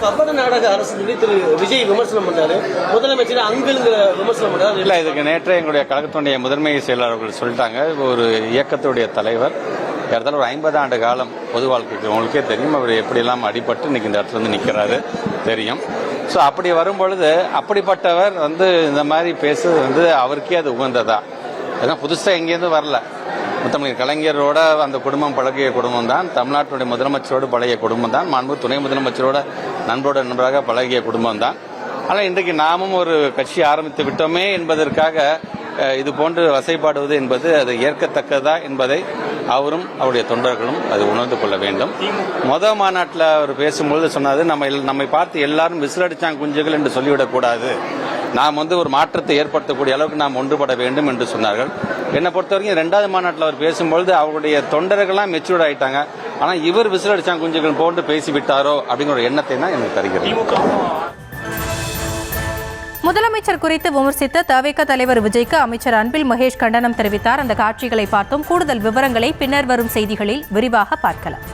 கபட நாடக அரசு திரு விஜய் விமர்சனம் பண்ணாரு, முதலமைச்சர் அங்கிருங்கிற விமர்சனம் பண்ணாரு. இல்ல, இதுக்கு நேற்றே எங்களுடைய கழகத்தினுடைய முதன்மை செயலாளர்கள் சொல்லிட்டாங்க. ஒரு இயக்கத்துடைய தலைவர் ஏறத்தாழ ஒரு 50 ஆண்டு காலம் பொது வாழ்க்கைக்கு உங்களுக்கே தெரியும். அவர் எப்படியெல்லாம் அடிபட்டு இன்னைக்கு இந்த இடத்துல நிற்கிறாரு தெரியும். ஸோ அப்படி வரும்பொழுது அப்படிப்பட்டவர் இந்த மாதிரி பேசுறது அவருக்கே அது உகந்ததா? அதெல்லாம் புதுசாக எங்கேருந்து வரல. முத்தமிழ் கலைஞரோட அந்த குடும்பம் பழகிய குடும்பம் தான், தமிழ்நாட்டுடைய முதலமைச்சரோடு பழகிய குடும்பம் தான், மாண்பு துணை முதலமைச்சரோட நண்பராக பழகிய குடும்பம் தான். ஆனால் இன்றைக்கு நாமும் ஒரு கட்சி ஆரம்பித்து விட்டோமே என்பதற்காக இது போன்று வசைப்பாடுவது என்பது அது ஏற்கத்தக்கதா என்பதை அவரும் அவருடைய தொண்டர்களும் அது உணர்ந்து கொள்ள வேண்டும். மாநாட்டில் அவர் பேசும்பொழுது சொன்னாது, நம்மை பார்த்து எல்லாரும் விசிலடிச்சாங்க குஞ்சுகள் என்று சொல்லிவிடக்கூடாது, நாம் ஒரு மாற்றத்தை ஏற்படுத்தக்கூடிய அளவுக்கு நாம் ஒன்றுபட வேண்டும் என்று சொன்னார்கள். என்னை பொறுத்தவரைக்கும் 2வது மாநாட்டில் அவர் பேசும்பொழுது அவருடைய தொண்டர்கள்லாம் மெச்சூர்ட் ஆயிட்டாங்க. ஆனால் இவர் விசிலடிச்சாங்க குஞ்சுகள் போன்று பேசிவிட்டாரோ அப்படிங்கிற ஒரு எண்ணத்தை தான் எனக்கு தருகிறது. முதலமைச்சர் குறித்து விமர்சித்த தவிக தலைவர் விஜய்க்கு அமைச்சர் அன்பில் மகேஷ் கண்டனம் தெரிவித்தார். அந்த காட்சிகளை பார்த்தோம். கூடுதல் விவரங்களை பின்னர் வரும் செய்திகளில் விரிவாக பார்க்கலாம்.